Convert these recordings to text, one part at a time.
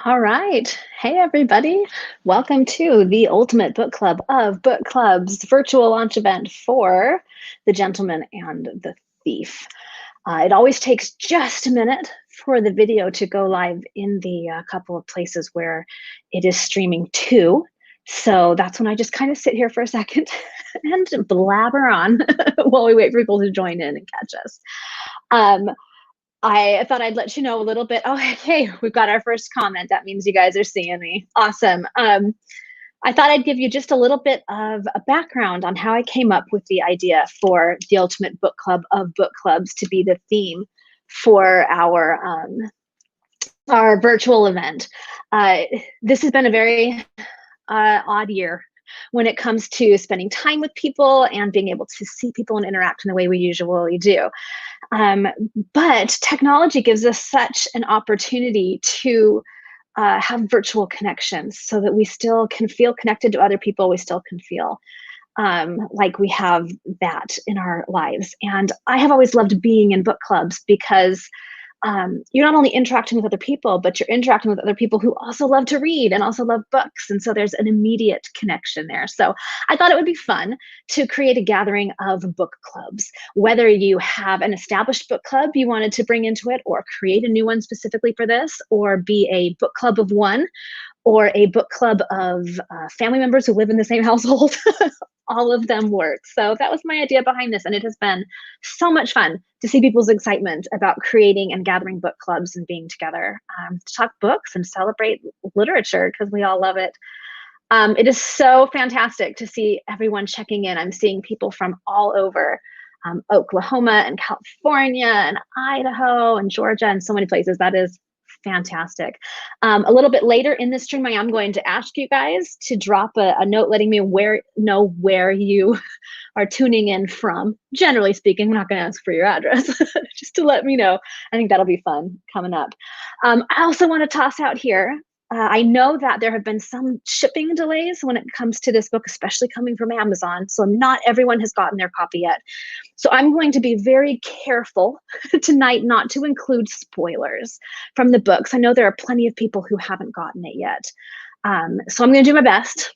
All right. Hey, everybody. Welcome to the Ultimate Book Club of Book Club's virtual launch event for The Gentleman and the Thief. It always takes just a minute for the video to go live in the couple of places where it is streaming to. So that's when I just kind of sit here for a second and blabber on while we wait for people to join in and catch us. Um, I thought I'd let you know a little bit. Oh, hey, we've got our first comment. That means you guys are seeing me. Awesome. I thought I'd give you just a little bit of a background on how I came up with the idea for the Ultimate Book Club of Book Clubs to be the theme for our virtual event. This has been a very odd year when it comes to spending time with people and being able to see people and interact in the way we usually do. Um, but technology gives us such an opportunity to have virtual connections so that we still can feel connected to other people. We still can feel like we have that in our lives. And I have always loved being in book clubs because you're not only interacting with other people, but you're interacting with other people who also love to read and also love books. And so there's an immediate connection there. So I thought it would be fun to create a gathering of book clubs, whether you have an established book club you wanted to bring into it, or create a new one specifically for this, or be a book club of one, or a book club of family members who live in the same household. All of them work. So that was my idea behind this. And it has been so much fun to see people's excitement about creating and gathering book clubs and being together to talk books and celebrate literature because we all love it. It is so fantastic to see everyone checking in. I'm seeing people from all over Oklahoma and California and Idaho and Georgia and so many places. That is fantastic. A little bit later in this stream, I am going to ask you guys to drop a note letting me know where you are tuning in from. Generally speaking, I'm not going to ask for your address, just to let me know. I think that'll be fun coming up. I also want to toss out here, I know that there have been some shipping delays when it comes to this book, especially coming from Amazon. So not everyone has gotten their copy yet. So I'm going to be very careful tonight not to include spoilers from the books. I know there are plenty of people who haven't gotten it yet. So I'm going to do my best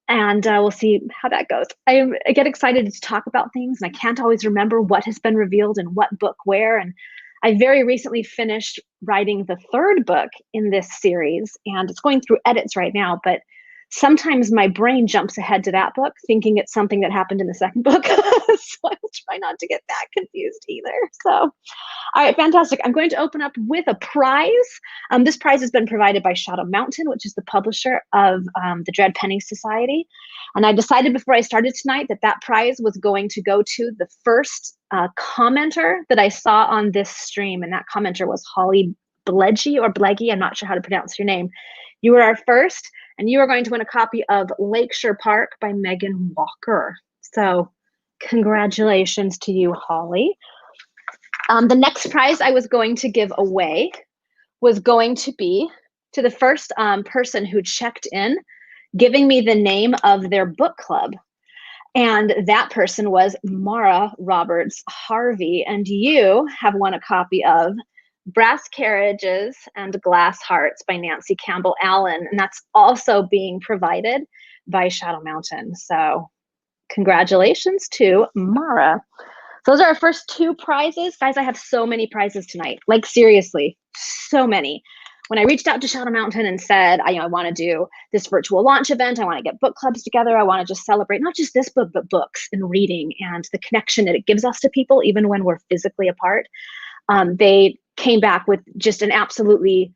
and we'll see how that goes. I get excited to talk about things and I can't always remember what has been revealed and what book where. And I very recently finished writing the third book in this series and it's going through edits right now, but sometimes my brain jumps ahead to that book thinking it's something that happened in the second book. So I will try not to get that confused either. So, all right, fantastic. I'm going to open up with a prize. This prize has been provided by Shadow Mountain, which is the publisher of the Dread Penny Society. And I decided before I started tonight that that prize was going to go to the first commenter that I saw on this stream. And that commenter was Holly Bleggy or Bleggy. I'm not sure how to pronounce your name. You were our first, and you are going to win a copy of Lakeshore Park by Megan Walker. So congratulations to you, Holly. The next prize I was going to give away was going to be to the first person who checked in, giving me the name of their book club. And that person was Mara Roberts Harvey. And you have won a copy of Brass Carriages and Glass Hearts by Nancy Campbell Allen. And that's also being provided by Shadow Mountain. So congratulations to Mara. So those are our first two prizes. Guys, I have so many prizes tonight. Like seriously, so many. When I reached out to Shadow Mountain and said, I want to do this virtual launch event, I want to get book clubs together, I want to just celebrate not just this book, but books and reading and the connection that it gives us to people, even when we're physically apart. They came back with just an absolutely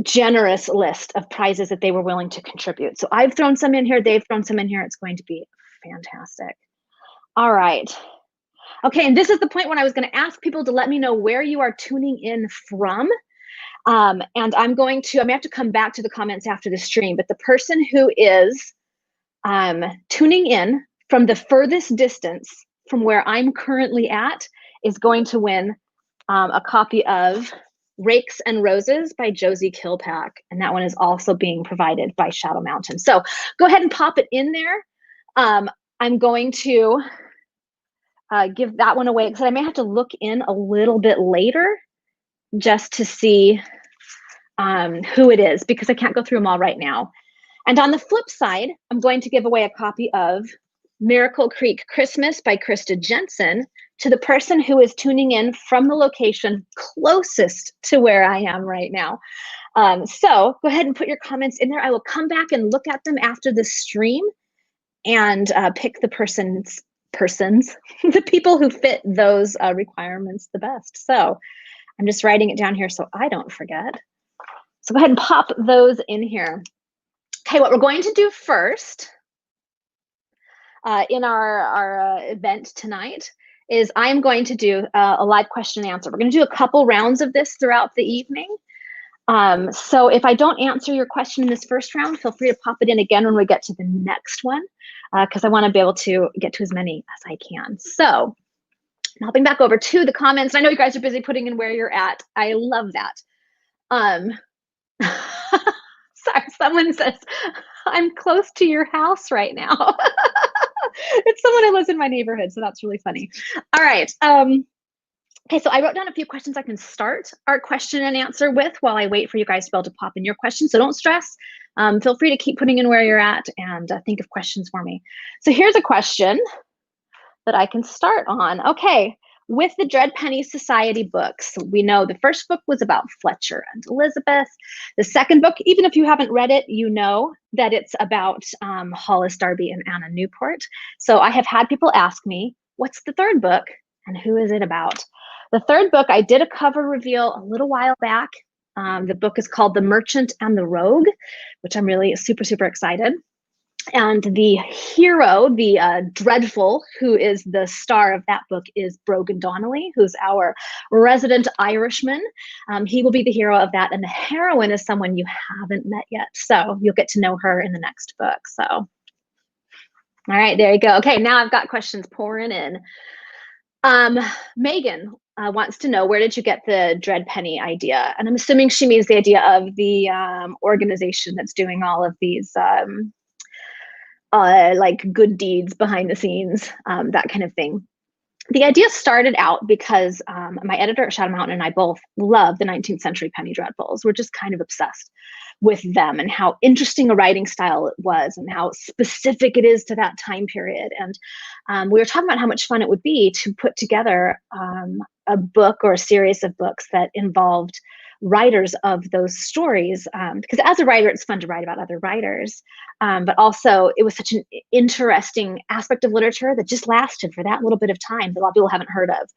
generous list of prizes that they were willing to contribute. So I've thrown some in here, they've thrown some in here. It's going to be fantastic. All right. Okay, and this is the point when I was going to ask people to let me know where you are tuning in from. And I may have to come back to the comments after the stream, but the person who is tuning in from the furthest distance from where I'm currently at is going to win a copy of Rakes and Roses by Josie Kilpack. And that one is also being provided by Shadow Mountain. So go ahead and pop it in there. I'm going to give that one away because I may have to look in a little bit later just to see who it is, because I can't go through them all right now. And on the flip side, I'm going to give away a copy of Miracle Creek Christmas by Krista Jensen to the person who is tuning in from the location closest to where I am right now. So go ahead and put your comments in there. I will come back and look at them after the stream and pick the the people who fit those requirements the best. So I'm just writing it down here so I don't forget. So go ahead and pop those in here. Okay, what we're going to do first in our event tonight is I'm going to do a live question and answer. We're going to do a couple rounds of this throughout the evening. So if I don't answer your question in this first round, feel free to pop it in again when we get to the next one, because I want to be able to get to as many as I can. So hopping back over to the comments. I know you guys are busy putting in where you're at. I love that. Sorry, someone says, I'm close to your house right now. It's someone who lives in my neighborhood, so that's really funny. All right. Okay, so I wrote down a few questions I can start our question and answer with while I wait for you guys to be able to pop in your questions. So don't stress. Feel free to keep putting in where you're at and think of questions for me. So here's a question that I can start on. Okay, with the Dread Penny Society books, we know the first book was about Fletcher and Elizabeth. The second book, even if you haven't read it, you know that it's about Hollis Darby and Anna Newport. So I have had people ask me, what's the third book and who is it about? The third book, I did a cover reveal a little while back. The book is called The Merchant and the Rogue, which I'm really super excited. And the hero, the dreadful, who is the star of that book, is Brogan Donnelly, who's our resident Irishman. He will be the hero of that. And the heroine is someone you haven't met yet. So you'll get to know her in the next book. So, all right, there you go. Okay, now I've got questions pouring in. Megan wants to know, where did you get the Dread Penny idea? And I'm assuming she means the idea of the organization that's doing all of these like good deeds behind the scenes, that kind of thing. The idea started out because my editor at Shadow Mountain and I both love the 19th century penny dreadfuls. We're just kind of obsessed with them and how interesting a writing style it was and how specific it is to that time period. And we were talking about how much fun it would be to put together a book or a series of books that involved writers of those stories, because as a writer, it's fun to write about other writers, but also it was such an interesting aspect of literature that just lasted for that little bit of time that a lot of people haven't heard of.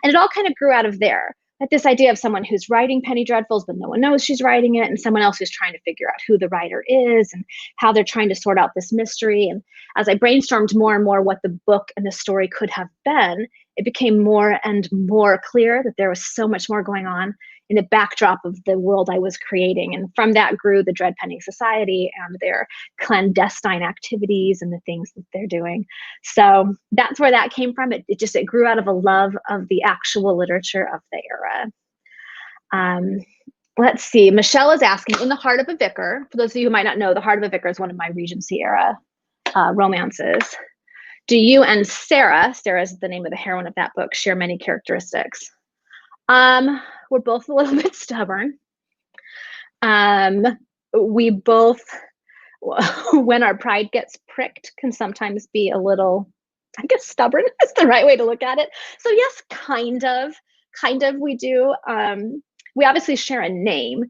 And it all kind of grew out of there. Like this idea of someone who's writing penny dreadfuls, but no one knows she's writing it, and someone else who's trying to figure out who the writer is and how they're trying to sort out this mystery. And as I brainstormed more and more what the book and the story could have been, it became more and more clear that there was so much more going on in the backdrop of the world I was creating. And from that grew the Dread Penny Society and their clandestine activities and the things that they're doing. So that's where that came from. It grew out of a love of the actual literature of the era. Let's see, Michelle is asking, in The Heart of a Vicar, for those of you who might not know, The Heart of a Vicar is one of my Regency era romances. Do you and Sarah is the name of the heroine of that book, share many characteristics? We're both a little bit stubborn. We both, when our pride gets pricked, can sometimes be a little, I guess stubborn is the right way to look at it. So yes, kind of we do. We obviously share a name,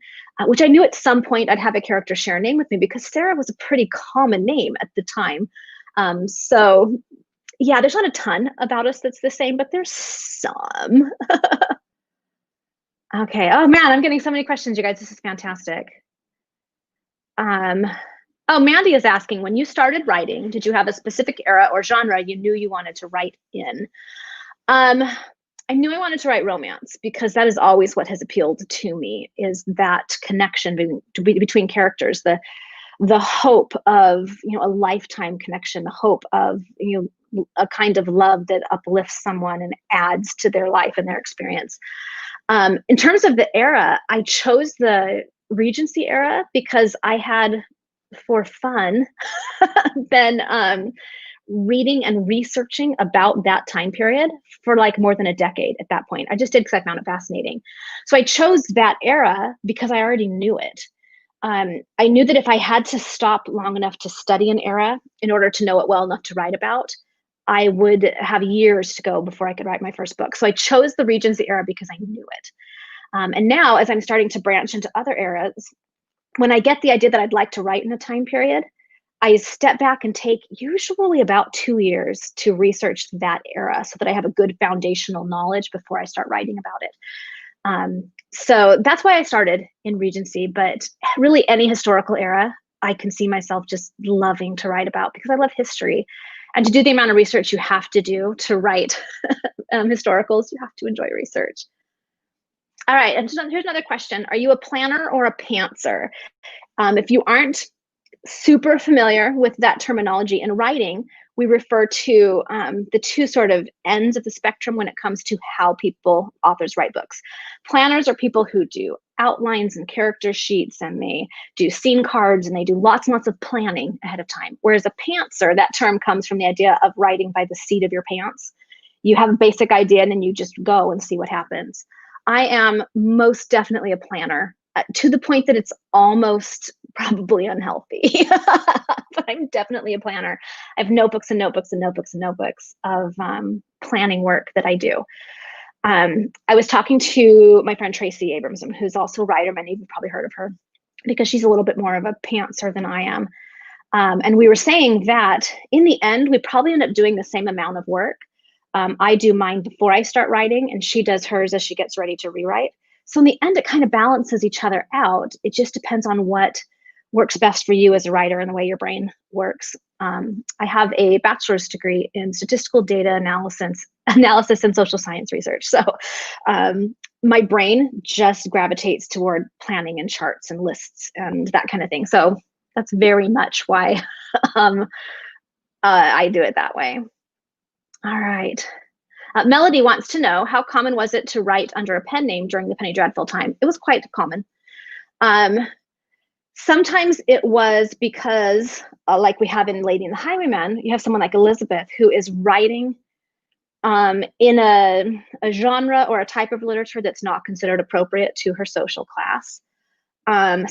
which I knew at some point I'd have a character share a name with me because Sarah was a pretty common name at the time. So yeah, there's not a ton about us that's the same, but there's some. Okay. Oh man, I'm getting so many questions, you guys. This is fantastic. Oh, Mandy is asking, when you started writing, did you have a specific era or genre you knew you wanted to write in? I knew I wanted to write romance because that is always what has appealed to me, is that connection between characters, the hope of, a lifetime connection, the hope of, a kind of love that uplifts someone and adds to their life and their experience. In terms of the era, I chose the Regency era because I had, for fun, been reading and researching about that time period for like more than a decade at that point. I just did because I found it fascinating. So I chose that era because I already knew it. I knew that if I had to stop long enough to study an era in order to know it well enough to write about, I would have years to go before I could write my first book. So I chose the Regency era because I knew it. And now, as I'm starting to branch into other eras, when I get the idea that I'd like to write in a time period, I step back and take usually about 2 years to research that era so that I have a good foundational knowledge before I start writing about it. So that's why I started in Regency, but really any historical era, I can see myself just loving to write about because I love history. And to do the amount of research you have to do to write historicals, you have to enjoy research. All right, and here's another question. Are you a planner or a pantser? If you aren't super familiar with that terminology in writing, we refer to the two sort of ends of the spectrum when it comes to how authors write books. Planners are people who do outlines and character sheets, and they do scene cards, and they do lots and lots of planning ahead of time. Whereas a pantser, that term comes from the idea of writing by the seat of your pants. You have a basic idea, and then you just go and see what happens. I am most definitely a planner, to the point that it's almost probably unhealthy. But I'm definitely a planner. I have notebooks and notebooks and notebooks and notebooks of planning work that I do. I was talking to my friend Tracy Abramson, who's also a writer. Many of you probably heard of her because she's a little bit more of a pantser than I am. And we were saying that in the end, we probably end up doing the same amount of work. I do mine before I start writing, and she does hers as she gets ready to rewrite. So in the end, it kind of balances each other out. It just depends on what works best for you as a writer and the way your brain works. I have a bachelor's degree in statistical data analysis and social science research. So my brain just gravitates toward planning and charts and lists and that kind of thing. So that's very much why I do it that way. All right. Melody wants to know, how common was it to write under a pen name during the Penny Dreadful time? It was quite common. Sometimes it was because, like we have in Lady and the Highwayman, you have someone like Elizabeth who is writing in a genre or a type of literature that's not considered appropriate to her social class.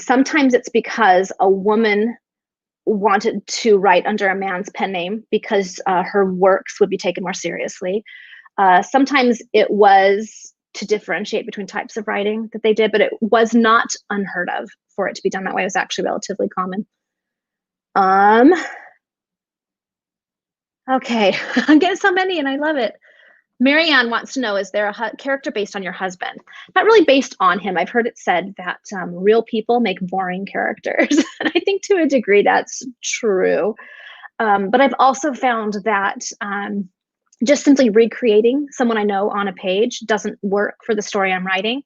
Sometimes it's because a woman wanted to write under a man's pen name because her works would be taken more seriously. Sometimes it was to differentiate between types of writing that they did, but it was not unheard of for it to be done that way. It was actually relatively common. Okay, I'm getting so many and I love it. Marianne wants to know, is there a character based on your husband? Not really based on him. I've heard it said that real people make boring characters. And I think to a degree that's true. But I've also found that just simply recreating someone I know on a page doesn't work for the story I'm writing,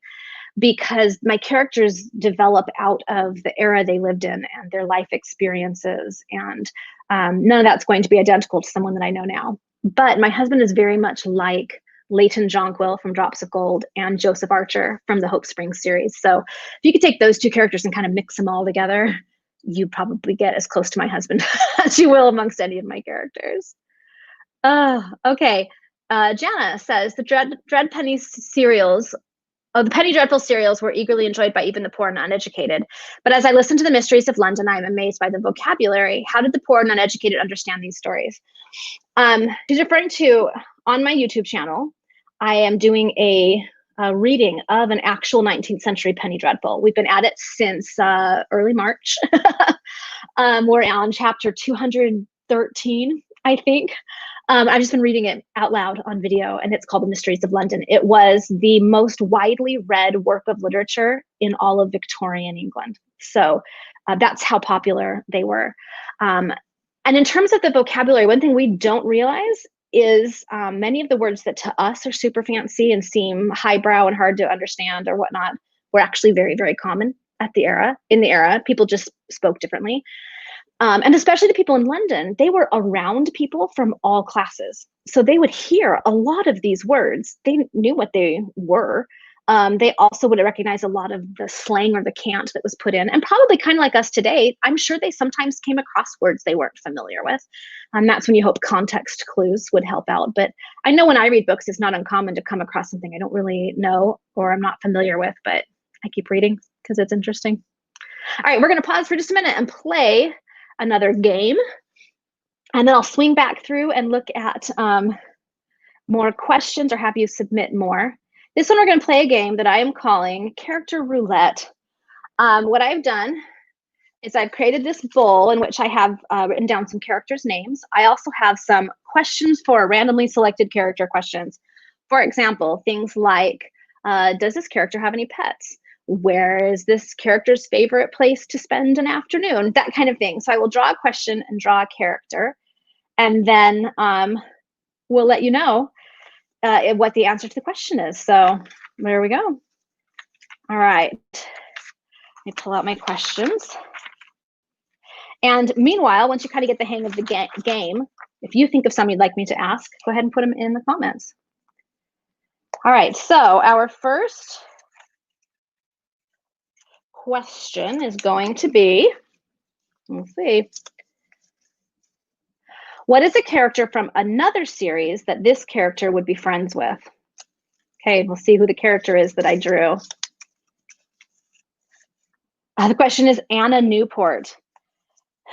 because my characters develop out of the era they lived in and their life experiences. And none of that's going to be identical to someone that I know now. But my husband is very much like Leighton Jonquil from Drops of Gold and Joseph Archer from the Hope Springs series. So if you could take those two characters and kind of mix them all together, you probably get as close to my husband as you will amongst any of my characters. Okay. Jana says the Dread Penny serials, the Penny Dreadful serials were eagerly enjoyed by even the poor and uneducated. But as I listen to the Mysteries of London, I am amazed by the vocabulary. How did the poor and uneducated understand these stories? He's referring to, on my YouTube channel, I am doing a reading of an actual 19th century Penny Dreadful. We've been at it since early March. We're on chapter 213, I think. I've just been reading it out loud on video, and it's called The Mysteries of London. It was the most widely read work of literature in all of Victorian England. So that's how popular they were. And in terms of the vocabulary, one thing we don't realize is many of the words that to us are super fancy and seem highbrow and hard to understand or whatnot were actually very, very common in the era. People just spoke differently. And especially the people in London, they were around people from all classes. So they would hear a lot of these words. They knew what they were, They also would recognize a lot of the slang or the cant that was put in, and probably kind of like us today, I'm sure they sometimes came across words they weren't familiar with. And that's when you hope context clues would help out. But I know when I read books, it's not uncommon to come across something I don't really know or I'm not familiar with, but I keep reading because it's interesting. All right, we're going to pause for just a minute and play another game. And then I'll swing back through and look at more questions or have you submit more. This one, we're going to play a game that I am calling Character Roulette. What I've done is I've created this bowl in which I have written down some characters' names. I also have some questions for randomly selected character questions. For example, things like, does this character have any pets? Where is this character's favorite place to spend an afternoon? That kind of thing. So I will draw a question and draw a character, and then we'll let you know what the answer to the question is. So there we go. All right. Let me pull out my questions. And meanwhile, once you kind of get the hang of the game, if you think of some you'd like me to ask, go ahead and put them in the comments. All right, so our first question is going to be, let's see, what is a character from another series that this character would be friends with? Okay, we'll see who the character is that I drew. The question is Anna Newport.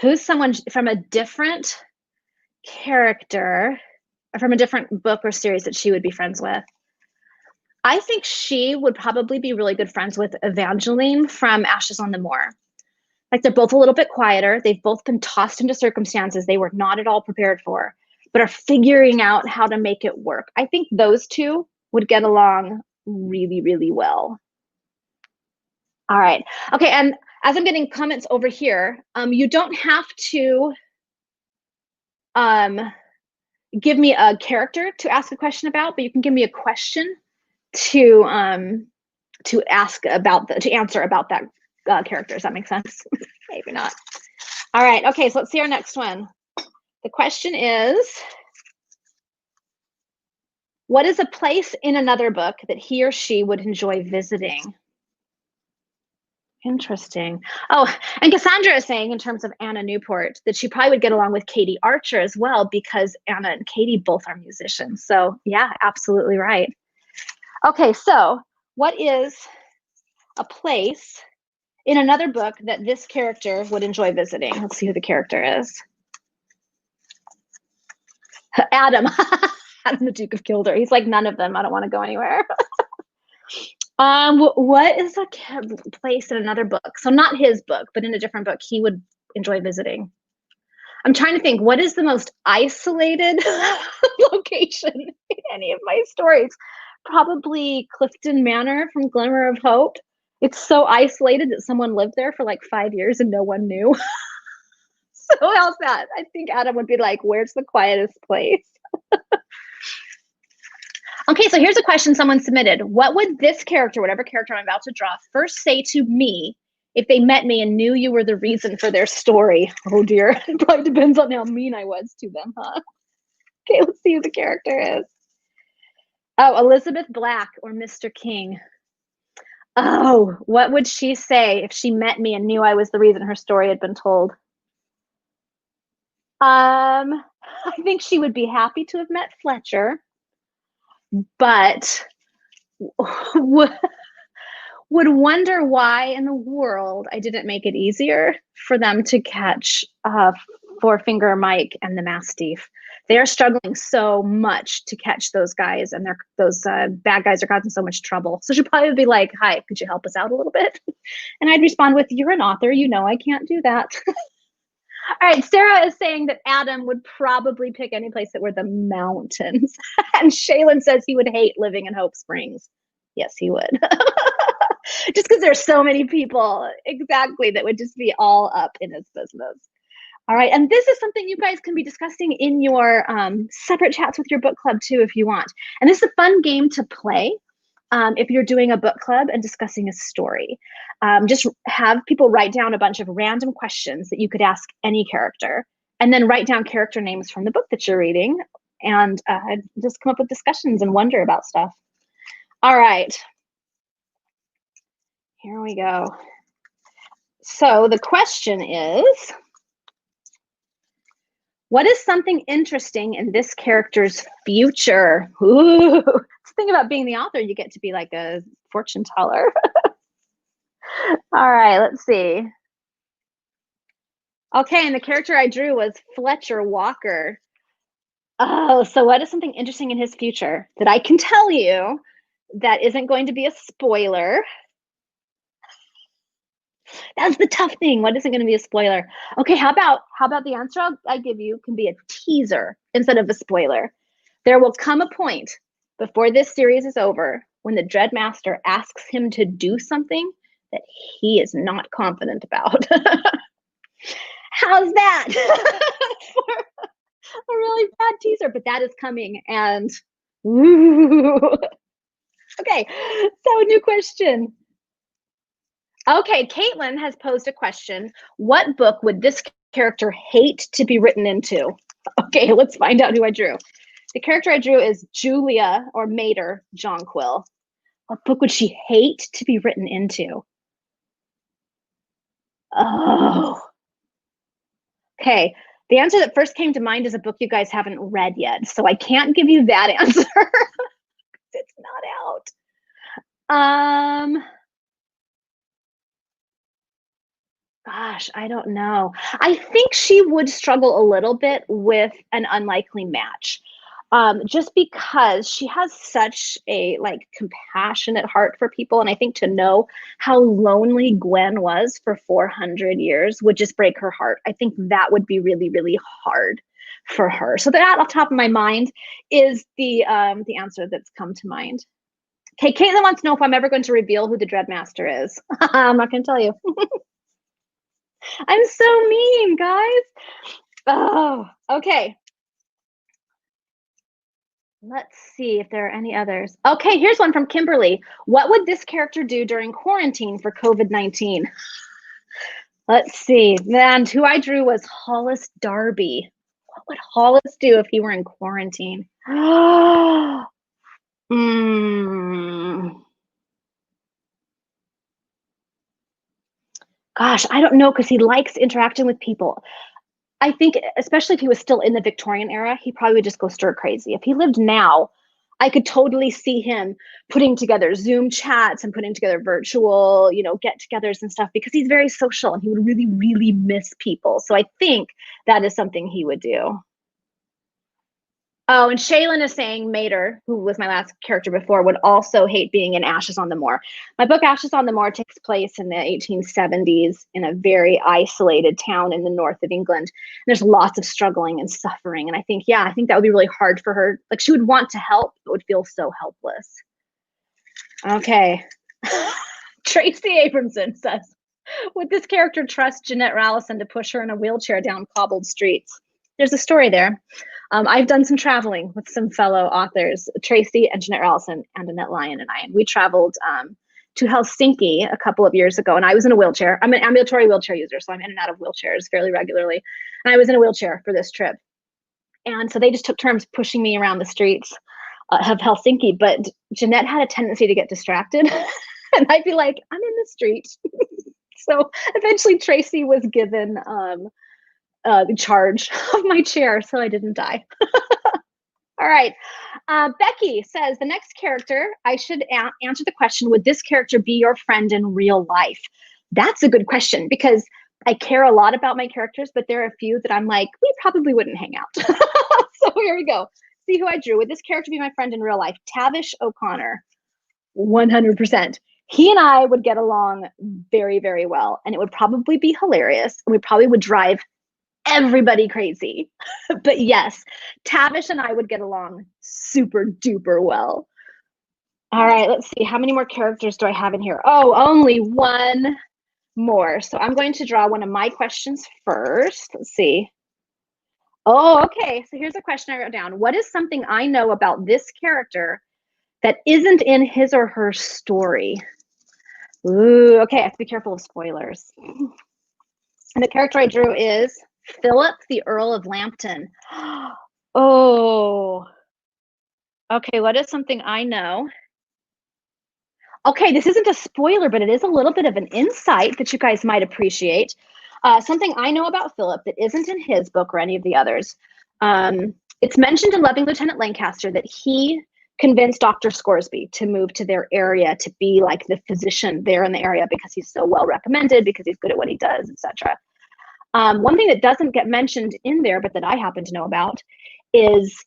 Who's someone from a different character, from a different book or series that she would be friends with? I think she would probably be really good friends with Evangeline from Ashes on the Moor. Like, they're both a little bit quieter. They've both been tossed into circumstances they were not at all prepared for, but are figuring out how to make it work. I think those two would get along really, really well. All right. Okay, and as I'm getting comments over here, you don't have to give me a character to ask a question about, but you can give me a question to answer about that character. Does that make sense? Maybe not. All right. Okay, so let's see our next one. The question is, what is a place in another book that he or she would enjoy visiting? Interesting. Oh, and Cassandra is saying, in terms of Anna Newport, that she probably would get along with Katie Archer as well, because Anna and Katie both are musicians. So yeah, absolutely right. Okay, so what is a place in another book that this character would enjoy visiting? Let's see who the character is. Adam. Adam, the Duke of Kildare. He's like, none of them. I don't want to go anywhere. What is a place in another book? So not his book, but in a different book he would enjoy visiting. I'm trying to think, what is the most isolated location in any of my stories? Probably Clifton Manor from Glimmer of Hope. It's so isolated that someone lived there for like 5 years and no one knew. So how's that? I think Adam would be like, where's the quietest place? Okay, so here's a question someone submitted. What would this character, whatever character I'm about to draw, first say to me if they met me and knew you were the reason for their story? Oh dear, it probably depends on how mean I was to them, huh? Okay, let's see who the character is. Oh, Elizabeth Black or Mr. King. Oh, what would she say if she met me and knew I was the reason her story had been told? I think she would be happy to have met Fletcher, but would wonder why in the world I didn't make it easier for them to catch Four Finger Mike and the Mastiff. They are struggling so much to catch those guys, and those bad guys are causing so much trouble. So she'd probably be like, hi, could you help us out a little bit? And I'd respond with, you're an author, you know I can't do that. All right, Sarah is saying that Adam would probably pick any place that were the mountains. And Shaylin says he would hate living in Hope Springs. Yes, he would. Just because there's so many people, exactly, that would just be all up in his business. All right, and this is something you guys can be discussing in your separate chats with your book club too, if you want. And this is a fun game to play if you're doing a book club and discussing a story. Just have people write down a bunch of random questions that you could ask any character, and then write down character names from the book that you're reading, and just come up with discussions and wonder about stuff. All right. Here we go. So the question is, what is something interesting in this character's future? Ooh, think about being the author. You get to be like a fortune teller. All right, let's see. Okay, and the character I drew was Fletcher Walker. Oh, so what is something interesting in his future that I can tell you that isn't going to be a spoiler? That's the tough thing. What isn't going to be a spoiler? Okay, how about the answer I give you can be a teaser instead of a spoiler. There will come a point before this series is over when the Dreadmaster asks him to do something that he is not confident about. How's that? For a really bad teaser, but that is coming. And woo. Okay, so new question. Okay, Caitlin has posed a question. What book would this character hate to be written into? Okay, let's find out who I drew. The character I drew is Julia or Mater Jonquil. What book would she hate to be written into? Oh, okay. The answer that first came to mind is a book you guys haven't read yet, so I can't give you that answer. It's not out. Gosh, I don't know. I think she would struggle a little bit with an unlikely match. Just because she has such a like compassionate heart for people. And I think to know how lonely Gwen was for 400 years would just break her heart. I think that would be really, really hard for her. So that off the top of my mind is the answer that's come to mind. Okay, Caitlin wants to know if I'm ever going to reveal who the Dreadmaster is. I'm not going to tell you. I'm so mean, guys. Oh, okay. Let's see if there are any others. Okay, here's one from Kimberly. What would this character do during quarantine for COVID-19? Let's see. And who I drew was Hollis Darby. What would Hollis do if he were in quarantine? Gosh, I don't know, because he likes interacting with people. I think, especially if he was still in the Victorian era, he probably would just go stir crazy. If he lived now, I could totally see him putting together Zoom chats and putting together virtual, get-togethers and stuff, because he's very social and he would really, really miss people. So I think that is something he would do. Oh, and Shaylin is saying Mater, who was my last character before, would also hate being in Ashes on the Moor. My book Ashes on the Moor takes place in the 1870s in a very isolated town in the north of England. There's lots of struggling and suffering. And I think that would be really hard for her. Like, she would want to help, but would feel so helpless. Okay. Tracy Abramson says, would this character trust Jeanette Rallison to push her in a wheelchair down cobbled streets? There's a story there. I've done some traveling with some fellow authors, Tracy and Jeanette Rallison and Annette Lyon and I, and we traveled to Helsinki a couple of years ago, and I was in a wheelchair. I'm an ambulatory wheelchair user, so I'm in and out of wheelchairs fairly regularly. And I was in a wheelchair for this trip. And so they just took turns pushing me around the streets of Helsinki, but Jeanette had a tendency to get distracted. And I'd be like, I'm in the street. So eventually Tracy was given the charge of my chair, so I didn't die. All right. Becky says, the next character, I should answer the question, would this character be your friend in real life? That's a good question, because I care a lot about my characters, but there are a few that I'm like, we probably wouldn't hang out. So here we go. See who I drew. Would this character be my friend in real life? Tavish O'Connor. 100%. He and I would get along very, very well, and it would probably be hilarious. We probably would drive everybody crazy. But yes, Tavish and I would get along super duper well. All right, let's see. How many more characters do I have in here? Oh, only one more. So I'm going to draw one of my questions first. Let's see. Oh, okay. So here's a question I wrote down. What is something I know about this character that isn't in his or her story? Ooh, okay. I have to be careful of spoilers. And the character I drew is Philip, the Earl of Lambton. Oh, okay. What is something I know? Okay, this isn't a spoiler, but it is a little bit of an insight that you guys might appreciate. Something I know about Philip that isn't in his book or any of the others. It's mentioned in Loving Lieutenant Lancaster that he convinced Dr. Scoresby to move to their area to be like the physician there in the area because he's so well recommended, because he's good at what he does, etc. One thing that doesn't get mentioned in there, but that I happen to know about, is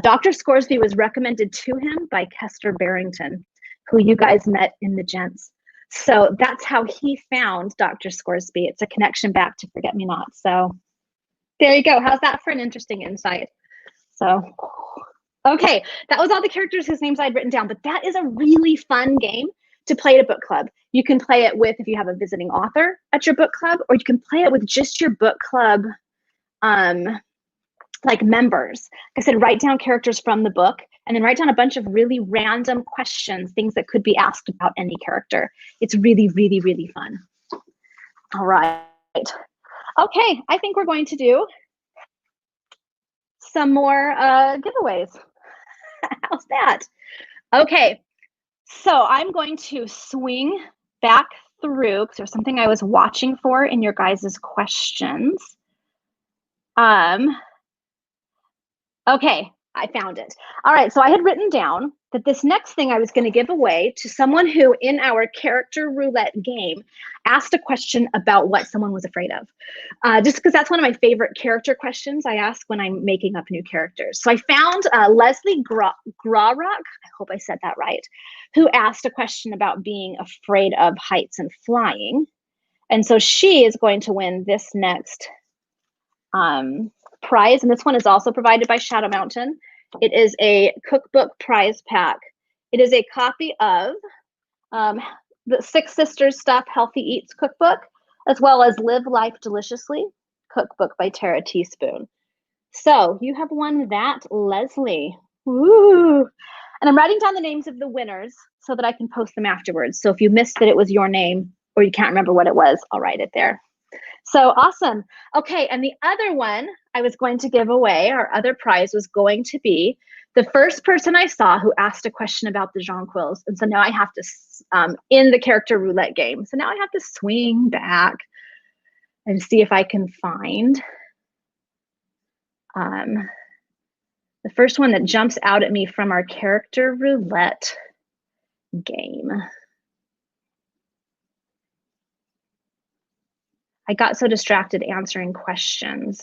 Dr. Scoresby was recommended to him by Kester Barrington, who you guys met in the Gents. So that's how he found Dr. Scoresby. It's a connection back to Forget Me Not. So there you go. How's that for an interesting insight? So, okay, that was all the characters whose names I'd written down, but that is a really fun game to play at a book club. You can play it with, if you have a visiting author at your book club, or you can play it with just your book club like members. Like I said, write down characters from the book and then write down a bunch of really random questions, things that could be asked about any character. It's really, really, really fun. All right. Okay, I think we're going to do some more giveaways. How's that? Okay, so I'm going to swing back through because there's something I was watching for in your guys' questions. Okay, I found it. All right, so I had written down that this next thing I was going to give away to someone who, in our character roulette game, asked a question about what someone was afraid of. Just because that's one of my favorite character questions I ask when I'm making up new characters. So I found Leslie Grawrock, I hope I said that right, who asked a question about being afraid of heights and flying. And so she is going to win this next prize, and this one is also provided by Shadow Mountain. It is a cookbook prize pack. It is a copy of the Six Sisters Stuff Healthy Eats cookbook, as well as Live Life Deliciously cookbook by Tara Teaspoon. So you have won that, Leslie. Woo! And I'm writing down the names of the winners so that I can post them afterwards. So if you missed that it was your name or you can't remember what it was, I'll write it there. So awesome. Okay, and the other one I was going to give away, our other prize was going to be the first person I saw who asked a question about the jonquils. And so now I have to, in the character roulette game, so now I have to swing back and see if I can find the first one that jumps out at me from our character roulette game. I got so distracted answering questions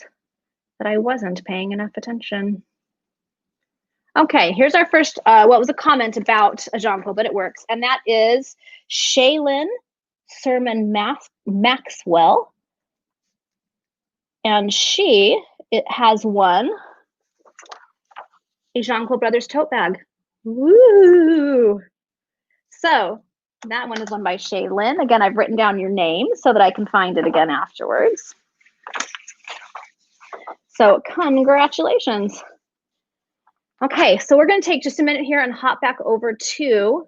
that I wasn't paying enough attention. Okay, here's our first, what was a comment about a jonquil, but it works. And that is Shaylin Sermon Maxwell. And it has won a Jonquil Brothers tote bag. Woo! So that one is won by Shaylin. Again, I've written down your name so that I can find it again afterwards. So congratulations. Okay, so we're going to take just a minute here and hop back over to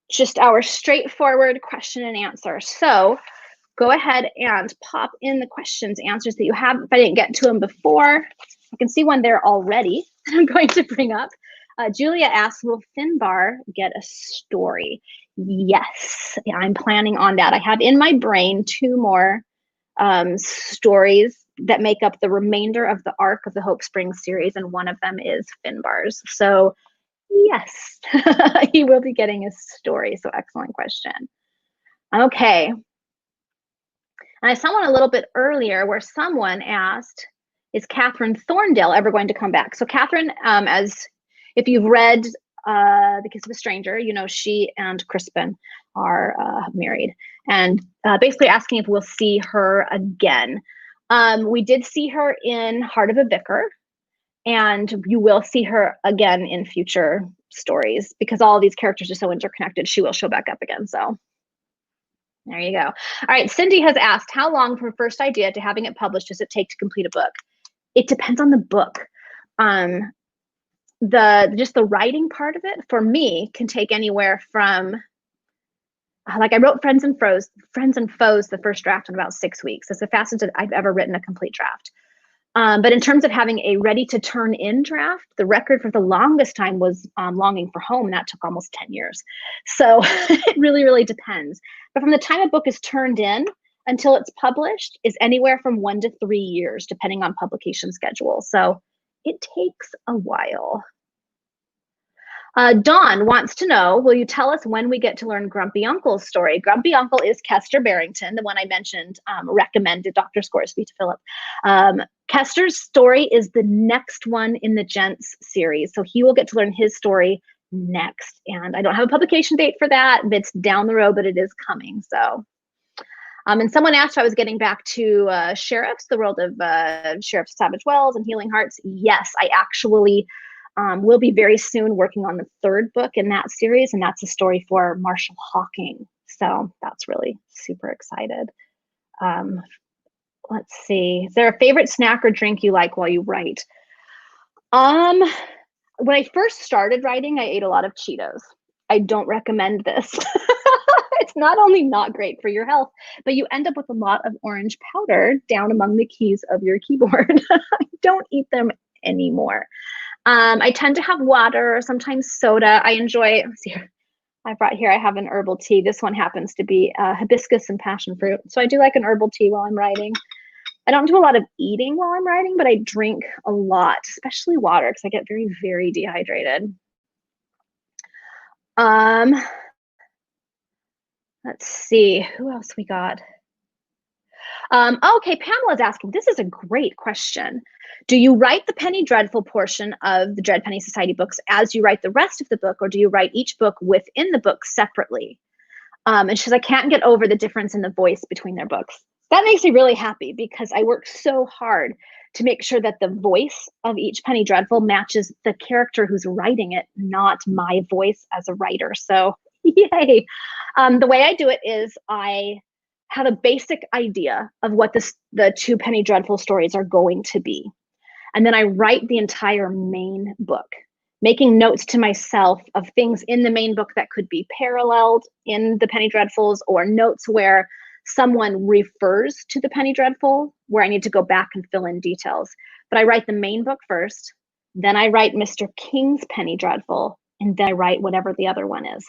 just our straightforward question and answer. So go ahead and pop in the questions, answers that you have. If I didn't get to them before, I can see one there already that I'm going to bring up. Julia asks, will Finbar get a story? Yes, I'm planning on that. I have in my brain 2 more stories that make up the remainder of the arc of the Hope Springs series, and one of them is Finbar's. So yes, he will be getting a story. So excellent question. Okay. And I saw one a little bit earlier where someone asked, is Catherine Thorndale ever going to come back? So Catherine, as if you've read The Kiss of a Stranger, you know she and Crispin are married. And basically asking if we'll see her again. We did see her in Heart of a Vicar, and you will see her again in future stories because all of these characters are so interconnected. She will show back up again. So there you go. All right, Cindy has asked, how long from first idea to having it published does it take to complete a book? It depends on the book. Just the writing part of it for me can take anywhere from, like I wrote Friends and Foes, the first draft in about 6 weeks. That's the fastest I've ever written a complete draft. But in terms of having a ready to turn in draft, the record for the longest time was Longing for Home, and that took almost 10 years. So it really, really depends. But from the time a book is turned in until it's published is anywhere from 1 to 3 years, depending on publication schedule. So it takes a while. Dawn wants to know, will you tell us when we get to learn Grumpy Uncle's story? Grumpy Uncle is Kester Barrington, the one I mentioned, recommended Dr. Scoresby to Philip. Kester's story is the next one in the Gents series, so he will get to learn his story next. And I don't have a publication date for that. It's down the road, but it is coming. So, and someone asked if I was getting back to Sheriffs, the world of Sheriff Savage Wells and Healing Hearts. Yes, I actually will be very soon working on the 3rd book in that series, and that's a story for Marshall Hawking. So that's really super excited. Let's see. Is there a favorite snack or drink you like while you write? When I first started writing, I ate a lot of Cheetos. I don't recommend this. It's not only not great for your health, but you end up with a lot of orange powder down among the keys of your keyboard. Don't eat them anymore. I tend to have water, sometimes soda. I enjoy, let's see, I brought here, I have an herbal tea. This one happens to be hibiscus and passion fruit. So I do like an herbal tea while I'm writing. I don't do a lot of eating while I'm writing, but I drink a lot, especially water, because I get very, very dehydrated. Let's see, who else we got? Okay, Pamela's asking, this is a great question. Do you write the Penny Dreadful portion of the Dread Penny Society books as you write the rest of the book, or do you write each book within the book separately? And she says, I can't get over the difference in the voice between their books. That makes me really happy because I work so hard to make sure that the voice of each Penny Dreadful matches the character who's writing it, not my voice as a writer. So yay. The way I do it is I have a basic idea of what the 2 Penny Dreadful stories are going to be. And then I write the entire main book, making notes to myself of things in the main book that could be paralleled in the Penny Dreadfuls, or notes where someone refers to the Penny Dreadful, where I need to go back and fill in details. But I write the main book first, then I write Mr. King's Penny Dreadful, and then I write whatever the other one is.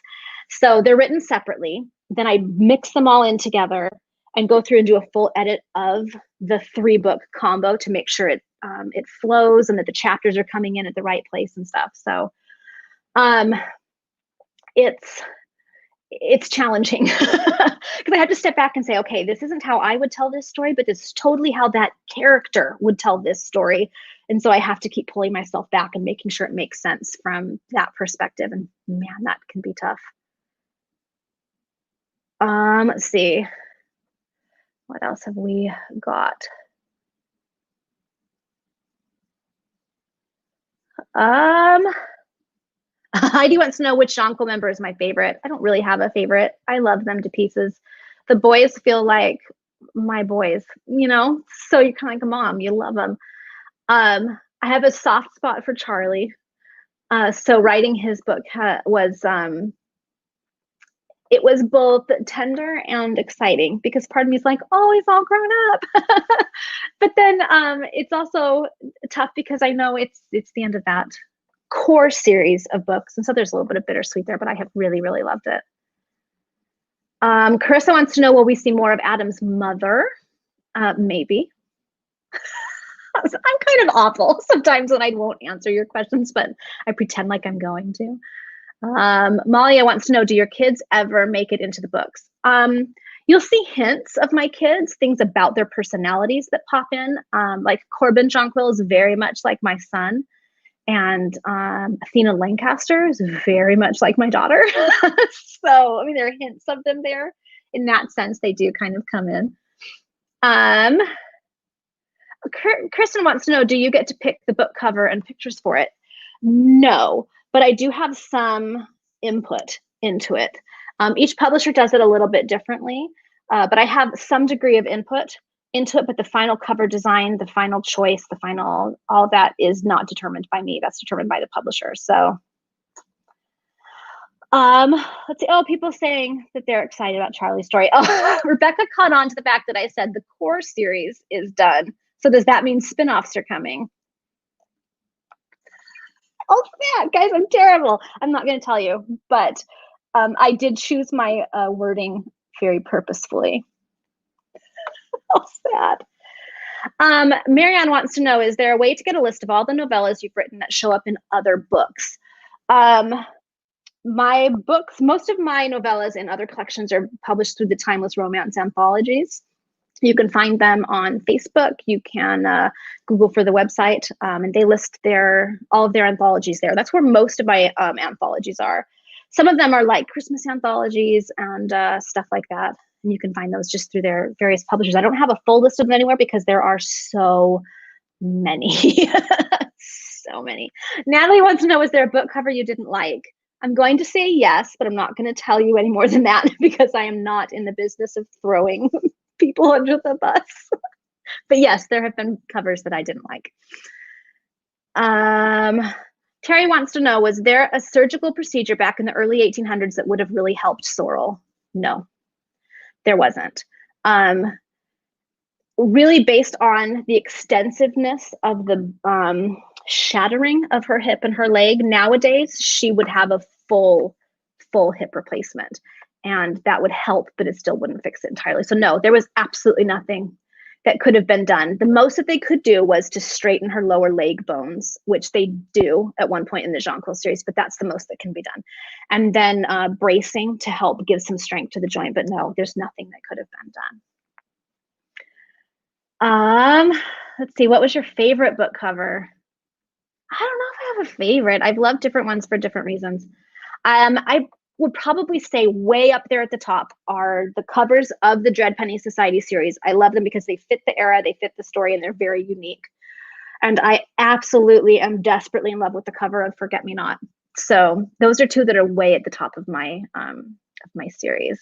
So they're written separately. Then I mix them all in together and go through and do a full edit of the 3-book combo to make sure it flows and that the chapters are coming in at the right place and stuff. So it's challenging because I have to step back and say, okay, this isn't how I would tell this story, but this is totally how that character would tell this story. And so I have to keep pulling myself back and making sure it makes sense from that perspective. And man, that can be tough. Let's see. What else have we got? Heidi wants to know which Jonquil member is my favorite. I don't really have a favorite. I love them to pieces. The boys feel like my boys, you know? So you're kind of like a mom. You love them. I have a soft spot for Charlie. So writing his book it was both tender and exciting because part of me is like, oh, he's all grown up. But then it's also tough because I know it's the end of that core series of books. And so there's a little bit of bittersweet there, but I have really, really loved it. Carissa wants to know, will we see more of Adam's mother? Maybe. I'm kind of awful sometimes when I won't answer your questions, but I pretend like I'm going to. Malia wants to know, do your kids ever make it into the books? You'll see hints of my kids, things about their personalities that pop in. Like Corbin Jonquil is very much like my son. And Athena Lancaster is very much like my daughter. So, I mean, there are hints of them there. In that sense, they do kind of come in. Kristen wants to know, do you get to pick the book cover and pictures for it? No, but I do have some input into it. Each publisher does it a little bit differently, but I have some degree of input into it, but the final cover design, the final choice, all that is not determined by me. That's determined by the publisher. So let's see. Oh, people saying that they're excited about Charlie's story. Oh, Rebecca caught on to the fact that I said the core series is done. So does that mean spin-offs are coming? Oh, yeah, guys, I'm terrible. I'm not going to tell you, but I did choose my wording very purposefully. Oh, sad. Marianne wants to know, is there a way to get a list of all the novellas you've written that show up in other books? My books, most of my novellas in other collections are published through the Timeless Romance anthologies. You can find them on Facebook. You can Google for the website, and they list all of their anthologies there. That's where most of my anthologies are. Some of them are like Christmas anthologies and stuff like that. And you can find those just through their various publishers. I don't have a full list of them anywhere because there are so many. So many. Natalie wants to know, is there a book cover you didn't like? I'm going to say yes, but I'm not going to tell you any more than that because I am not in the business of throwing people under the bus. But yes, there have been covers that I didn't like. Terry wants to know, was there a surgical procedure back in the early 1800s that would have really helped Sorrel? No, there wasn't. Really based on the extensiveness of the shattering of her hip and her leg, nowadays she would have a full hip replacement, and that would help, but it still wouldn't fix it entirely. So no, there was absolutely nothing that could have been done. The most that they could do was to straighten her lower leg bones, which they do at one point in the Jonquil series, but that's the most that can be done. And then bracing to help give some strength to the joint, but no, there's nothing that could have been done. Let's see, what was your favorite book cover? I don't know if I have a favorite. I've loved different ones for different reasons. I would probably say way up there at the top are the covers of the Dread Penny Society series. I love them because they fit the era, they fit the story, and they're very unique. And I absolutely am desperately in love with the cover of Forget Me Not. So those are two that are way at the top of my series.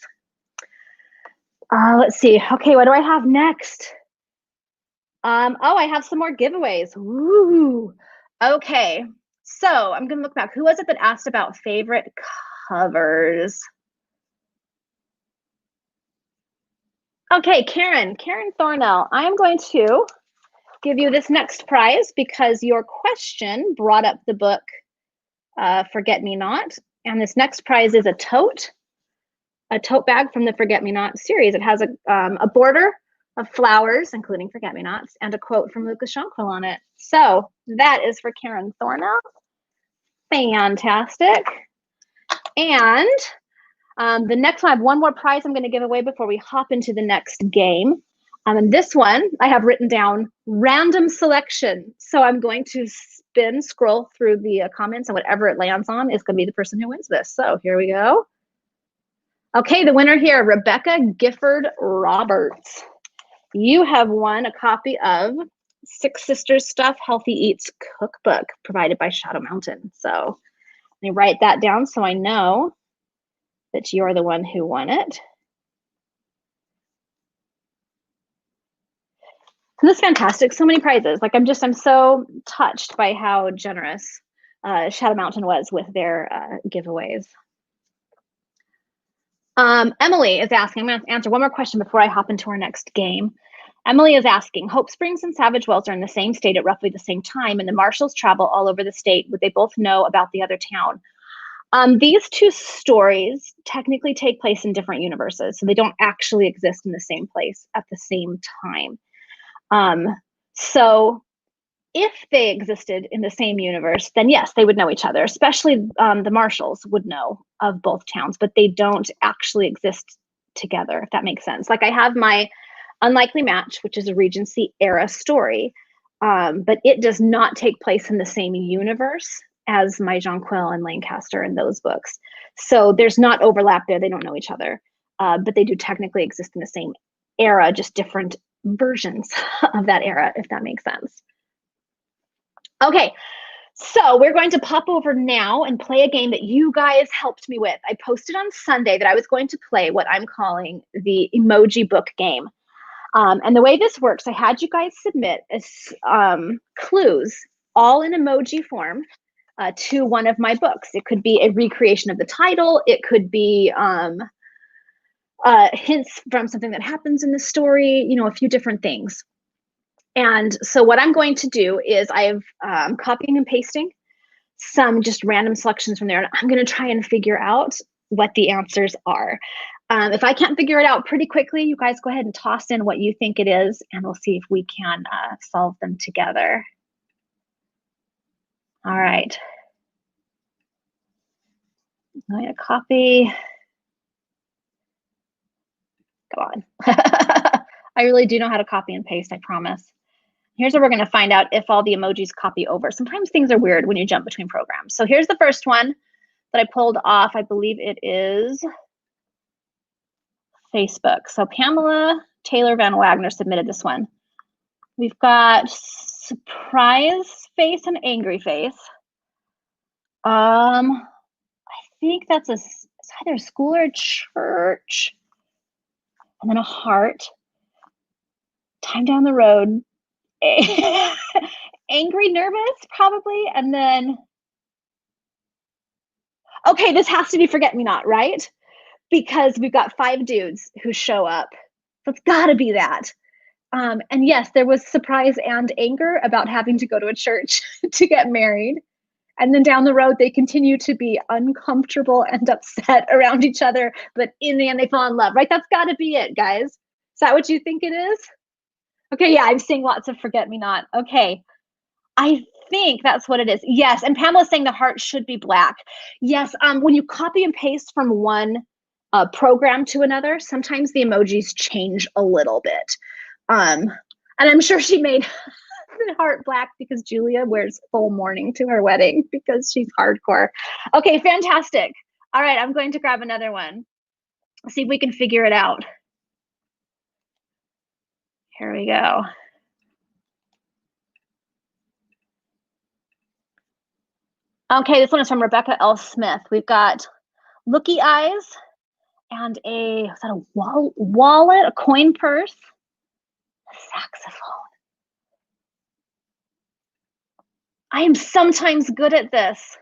Let's see. Okay, what do I have next? Oh, I have some more giveaways. Woo! Okay, so I'm gonna look back. Who was it that asked about favorite covers? Okay, Karen Thornell. I am going to give you this next prize because your question brought up the book Forget Me Not, and this next prize is a tote bag from the Forget Me Not series. It has a border of flowers, including Forget Me Nots, and a quote from Lucas Jonquil on it. So that is for Karen Thornell. Fantastic. And the next one, I have one more prize I'm going to give away before we hop into the next game. And this one I have written down random selection. So I'm going to scroll through the comments, and whatever it lands on is going to be the person who wins this. So here we go. Okay, the winner here, Rebecca Gifford Roberts. You have won a copy of Six Sisters Stuff Healthy Eats Cookbook provided by Shadow Mountain. So let me write that down so I know that you're the one who won it. And this is fantastic. So many prizes. Like I'm so touched by how generous Shadow Mountain was with their giveaways. Emily is asking, I'm going to answer one more question before I hop into our next game. Emily is asking, Hope Springs and Savage Wells are in the same state at roughly the same time, and the Marshals travel all over the state. Would they both know about the other town? These two stories technically take place in different universes, so they don't actually exist in the same place at the same time. So if they existed in the same universe, then yes, they would know each other, especially the Marshals would know of both towns, but they don't actually exist together, if that makes sense. Like I have my Unlikely Match, which is a Regency era story, but it does not take place in the same universe as my Jonquil and Lancaster and those books. So there's not overlap there. They don't know each other, but they do technically exist in the same era, just different versions of that era, if that makes sense. Okay, so we're going to pop over now and play a game that you guys helped me with. I posted on Sunday that I was going to play what I'm calling the emoji book game. And the way this works, I had you guys submit clues, all in emoji form, to one of my books. It could be a recreation of the title. It could be hints from something that happens in the story, a few different things. And so what I'm going to do is I'm copying and pasting some just random selections from there, and I'm going to try and figure out what the answers are. If I can't figure it out pretty quickly, you guys go ahead and toss in what you think it is, and we'll see if we can solve them together. All right. I'm going to copy. Go on. I really do know how to copy and paste, I promise. Here's where we're going to find out if all the emojis copy over. Sometimes things are weird when you jump between programs. So here's the first one that I pulled off. I believe it is Facebook. So Pamela Taylor Van Wagner submitted this one. We've got surprise face and angry face. I think that's it's either a school or a church. And then a heart. Time down the road. Angry, nervous, probably. And then, okay, this has to be Forget Me Not, right? Because we've got 5 dudes who show up. So it's gotta be that. And yes, there was surprise and anger about having to go to a church to get married. And then down the road, they continue to be uncomfortable and upset around each other. But in the end, they fall in love, right? That's got to be it, guys. Is that what you think it is? Okay, yeah, I'm seeing lots of Forget Me Not. Okay, I think that's what it is. Yes, and Pamela's saying the heart should be black. Yes, when you copy and paste from one program to another, sometimes the emojis change a little bit. And I'm sure she made the heart black because Julia wears full mourning to her wedding because she's hardcore. Okay, fantastic. All right, I'm going to grab another one. Let's see if we can figure it out. Here we go. Okay, this one is from Rebecca L. Smith. We've got looky eyes and is that a wallet, a coin purse, a saxophone. I am sometimes good at this,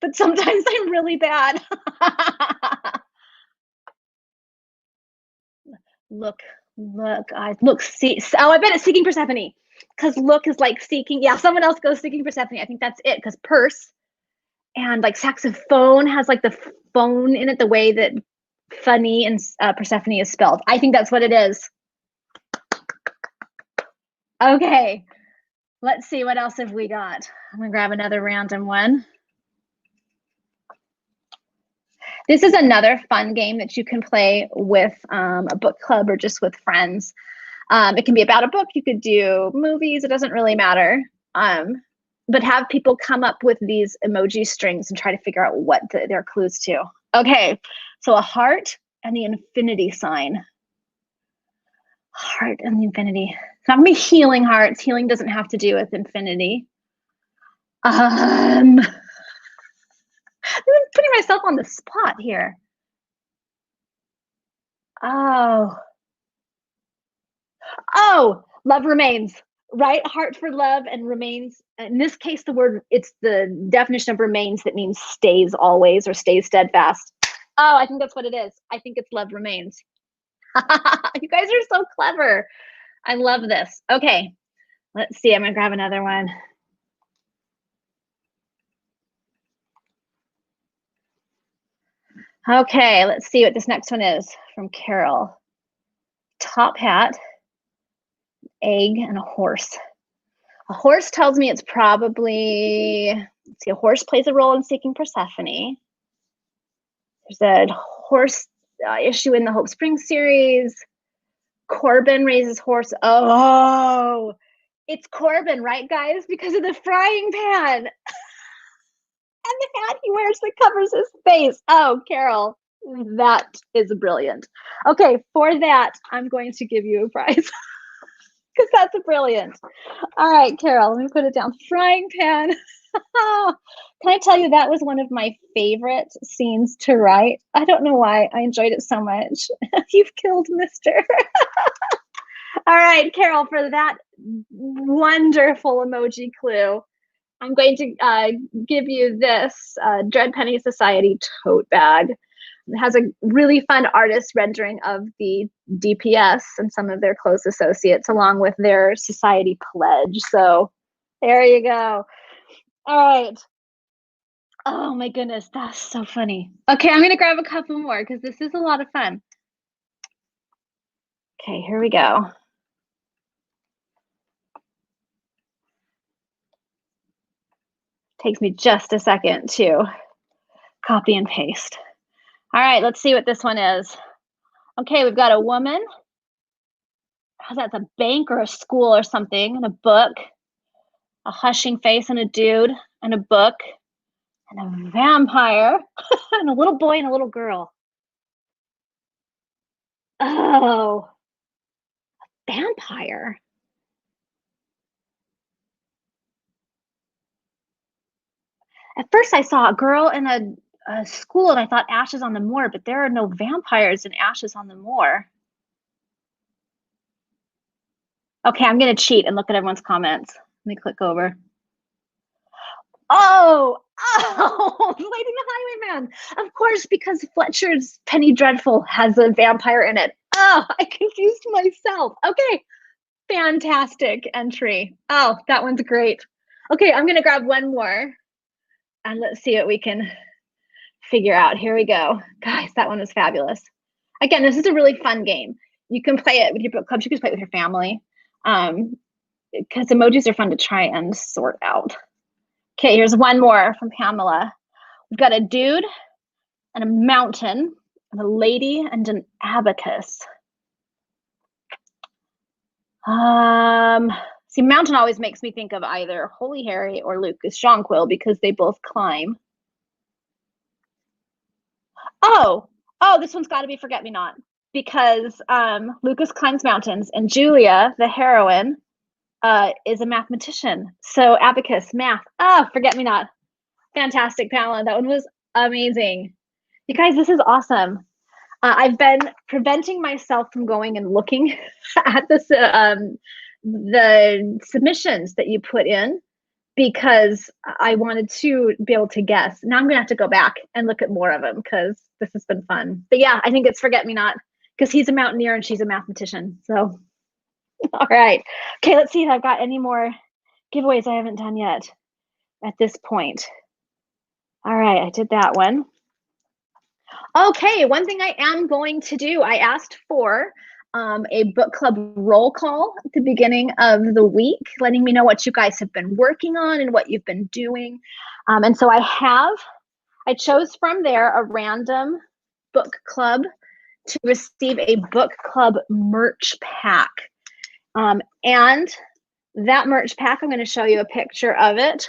but sometimes I'm really bad. Look, eyes, look, see. Oh, I bet it's Seeking Persephone. Because look is like seeking. Yeah, someone else goes Seeking Persephone. I think that's it. Because purse and like saxophone has like the phone in it, the way that funny and Persephone is spelled. I think that's what it is. Okay, let's see, what else have we got? I'm gonna grab another random one. This is another fun game that you can play with a book club or just with friends. It can be about a book. You could do movies. It doesn't really matter. But have people come up with these emoji strings and try to figure out what they're clues to. Okay, so a heart and the infinity sign. Heart and the infinity. It's not gonna be healing hearts. Healing doesn't have to do with infinity. I'm putting myself on the spot here. Oh, love remains, right? Heart for love and remains. In this case, it's the definition of remains that means stays always or stays steadfast. Oh, I think that's what it is. I think it's love remains. You guys are so clever. I love this. Okay, let's see. I'm gonna grab another one. Okay, let's see what this next one is from Carol. Top hat, egg, and a horse. A horse tells me it's probably, let's see, a horse plays a role in Seeking Persephone. There's a horse issue in the Hope Springs series. Corbin raises horse. Oh, it's Corbin, right, guys? Because of the frying pan. And the hat he wears that covers his face. Oh, Carol, that is brilliant. Okay, for that, I'm going to give you a prize because that's brilliant. All right, Carol, let me put it down. Frying pan. Can I tell you, that was one of my favorite scenes to write. I don't know why. I enjoyed it so much. You've killed Mister. All right, Carol, for that wonderful emoji clue, I'm going to give you this Dread Penny Society tote bag. It has a really fun artist rendering of the DPS and some of their close associates, along with their society pledge. So there you go. All right. Oh my goodness, that's so funny. Okay, I'm gonna grab a couple more because this is a lot of fun. Okay, here we go. Takes me just a second to copy and paste. All right, let's see what this one is. Okay, we've got a woman. How's that? It's a bank or a school or something, and a book, a hushing face, and a dude, and a book, and a vampire, and a little boy and a little girl. Oh, vampire. At first, I saw a girl in a school, and I thought Ashes on the Moor, but there are no vampires in Ashes on the Moor. Okay, I'm gonna cheat and look at everyone's comments. Let me click over. Oh, oh, Lady the Highwayman. Of course, because Fletcher's Penny Dreadful has a vampire in it. Oh, I confused myself. Okay, fantastic entry. Oh, that one's great. Okay, I'm gonna grab one more and let's see what we can figure out. Here we go. Guys, that one was fabulous. Again, this is a really fun game. You can play it with your book clubs. You can play it with your family because emojis are fun to try and sort out. Okay, here's one more from Pamela. We've got a dude and a mountain and a lady and an abacus. See, mountain always makes me think of either Holy Harry or Lucas Jonquil because they both climb. Oh, this one's got to be Forget Me Not because Lucas climbs mountains and Julia, the heroine, is a mathematician. So abacus, math. Oh, Forget Me Not. Fantastic, Pamela. That one was amazing. You guys, this is awesome. I've been preventing myself from going and looking at the submissions that you put in because I wanted to be able to guess. Now I'm going to have to go back and look at more of them because this has been fun. But yeah, I think it's Forget Me Not because he's a mountaineer and she's a mathematician. So, all right. Okay, let's see if I've got any more giveaways I haven't done yet at this point. All right, I did that one. Okay, one thing I am going to do, I asked for a book club roll call at the beginning of the week, letting me know what you guys have been working on and what you've been doing. And so I chose from there a random book club to receive a book club merch pack. And that merch pack, I'm going to show you a picture of it.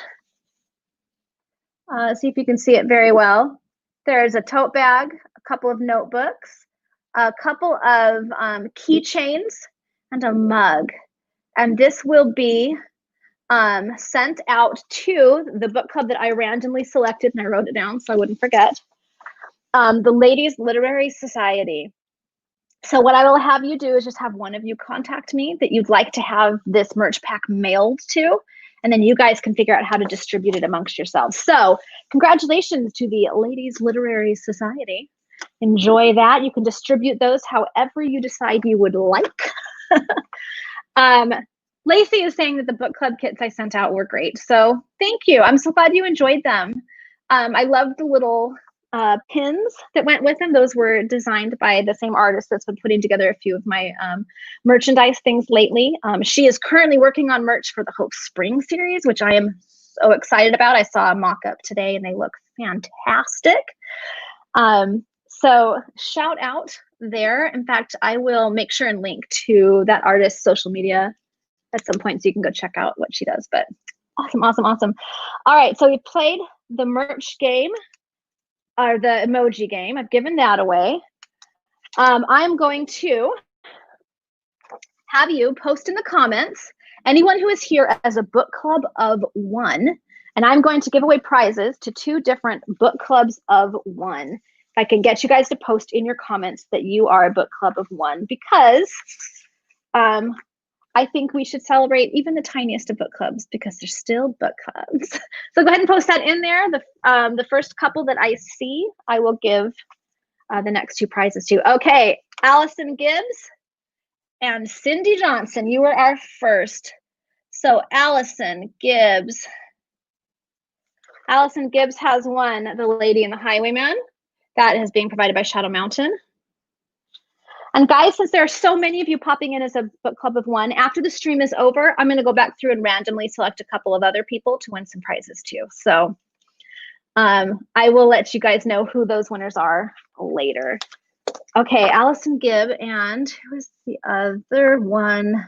See if you can see it very well. There's a tote bag, a couple of notebooks, a couple of keychains, and a mug. And this will be sent out to the book club that I randomly selected, and I wrote it down so I wouldn't forget, the Ladies Literary Society. So what I will have you do is just have one of you contact me that you'd like to have this merch pack mailed to, and then you guys can figure out how to distribute it amongst yourselves. So congratulations to the Ladies Literary Society. Enjoy that. You can distribute those however you decide you would like. Lacey is saying that the book club kits I sent out were great. So thank you. I'm so glad you enjoyed them. I love the little pins that went with them. Those were designed by the same artist that's been putting together a few of my merchandise things lately. She is currently working on merch for the Hope Spring series, which I am so excited about. I saw a mock-up today and they look fantastic. So shout out there. In fact, I will make sure and link to that artist's social media at some point so you can go check out what she does. But awesome, awesome, awesome. All right, so we played the merch game, or the emoji game. I've given that away. I'm going to have you post in the comments, anyone who is here as a book club of one, and I'm going to give away prizes to 2 different book clubs of one. If I can get you guys to post in your comments that you are a book club of one, because I think we should celebrate even the tiniest of book clubs because they're still book clubs. So go ahead and post that in there. The first couple that I see, I will give the next two prizes too. Okay, Allison Gibbs and Cindy Johnson, you were our first. So Allison Gibbs has won The Lady and the Highwayman. That is being provided by Shadow Mountain. And guys, since there are so many of you popping in as a book club of one, after the stream is over, I'm going to go back through and randomly select a couple of other people to win some prizes too. So I will let you guys know who those winners are later. Okay, Allison Gibb, and who is the other one?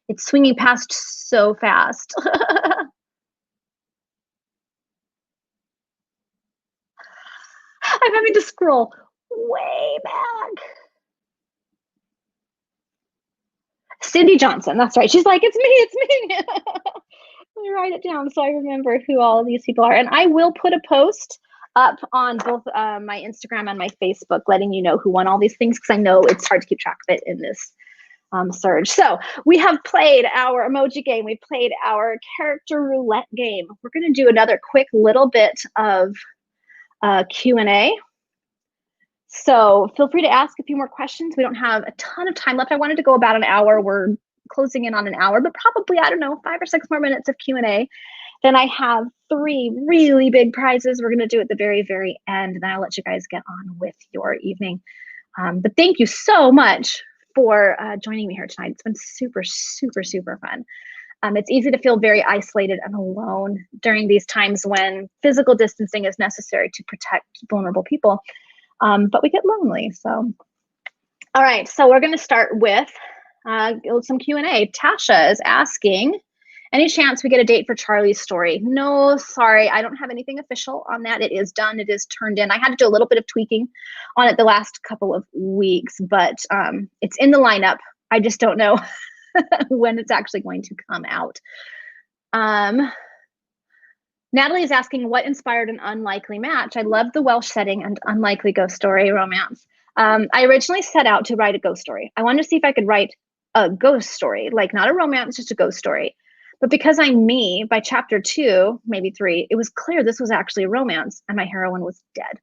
It's swinging past so fast. I'm having to scroll way back. Cindy Johnson, that's right. She's like, it's me. Let me write it down so I remember who all of these people are. And I will put a post up on both my Instagram and my Facebook letting you know who won all these things, because I know it's hard to keep track of it in this surge. So we have played our emoji game. We played our character roulette game. We're going to do another quick little bit of Q&A. So feel free to ask a few more questions. We don't have a ton of time left. I wanted to go about an hour. We're closing in on an hour, but probably, I don't know, 5 or 6 more minutes of Q&A. Then I have 3 really big prizes we're going to do at the very, very end. And then I'll let you guys get on with your evening. But thank you so much for joining me here tonight. It's been super, super, super fun. It's easy to feel very isolated and alone during these times when physical distancing is necessary to protect vulnerable people. But we get lonely. So, all right. So we're going to start with some Q&A. Tasha is asking, any chance we get a date for Charlie's story? No, sorry. I don't have anything official on that. It is done. It is turned in. I had to do a little bit of tweaking on it the last couple of weeks, but it's in the lineup. I just don't know when it's actually going to come out. Natalie is asking, what inspired an unlikely match? I love the Welsh setting and unlikely ghost story romance. I originally set out to write a ghost story. I wanted to see if I could write a ghost story, like not a romance, just a ghost story. But because I'm me, by chapter 2, maybe 3, it was clear this was actually a romance and my heroine was dead.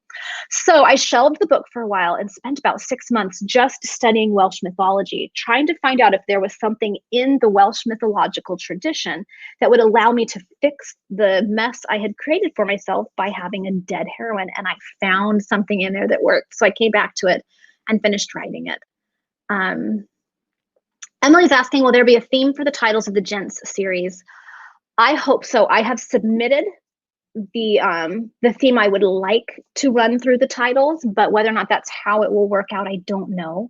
So I shelved the book for a while and spent about 6 months just studying Welsh mythology, trying to find out if there was something in the Welsh mythological tradition that would allow me to fix the mess I had created for myself by having a dead heroine. And I found something in there that worked. So I came back to it and finished writing it. Emily's asking, will there be a theme for the titles of the Gents series? I hope so. I have submitted the theme I would like to run through the titles, but whether or not that's how it will work out, I don't know,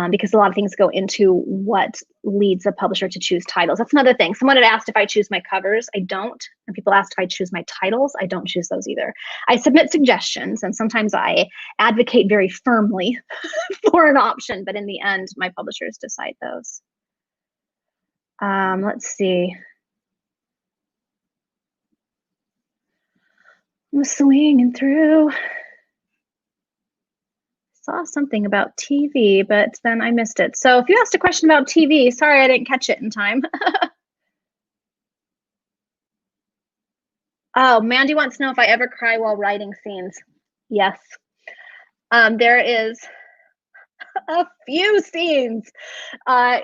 because a lot of things go into what leads a publisher to choose titles. That's another thing. Someone had asked if I choose my covers. I don't. And people asked if I choose my titles. I don't choose those either. I submit suggestions, and sometimes I advocate very firmly for an option, but in the end, my publishers decide those. Let's see. I'm swinging through. Saw something about TV, but then I missed it. So if you asked a question about TV, sorry I didn't catch it in time. Oh, Mandy wants to know if I ever cry while writing scenes. Yes. There is a few scenes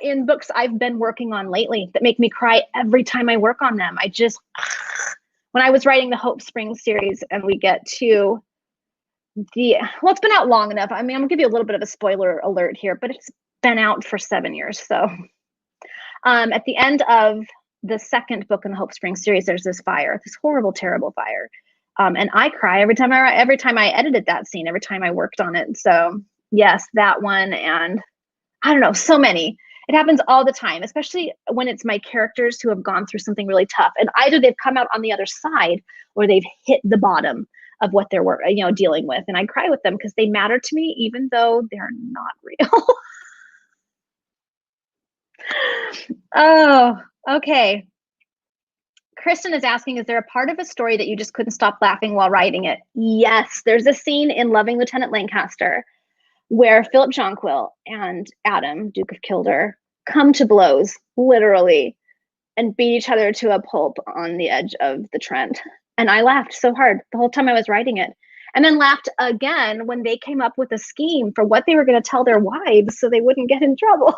in books I've been working on lately that make me cry every time I work on them. When I was writing the Hope Springs series and we get to well, it's been out long enough. I mean, I'm gonna give you a little bit of a spoiler alert here, but it's been out for 7 years. So at the end of the second book in the Hope Springs series, there's this fire, this horrible, terrible fire. And I cry every time I edited that scene, every time I worked on it. So yes, that one, and I don't know, so many. It happens all the time, especially when it's my characters who have gone through something really tough, and either they've come out on the other side or they've hit the bottom of what they're dealing with, and I cry with them because they matter to me, even though they're not real. Oh, okay. Kristen is asking, is there a part of a story that you just couldn't stop laughing while writing it? Yes, there's a scene in Loving Lieutenant Lancaster where Philip Jonquil and Adam, Duke of Kildare, come to blows, literally, and beat each other to a pulp on the edge of the Trent. And I laughed so hard the whole time I was writing it. and then laughed again when they came up with a scheme for what they were going to tell their wives so they wouldn't get in trouble.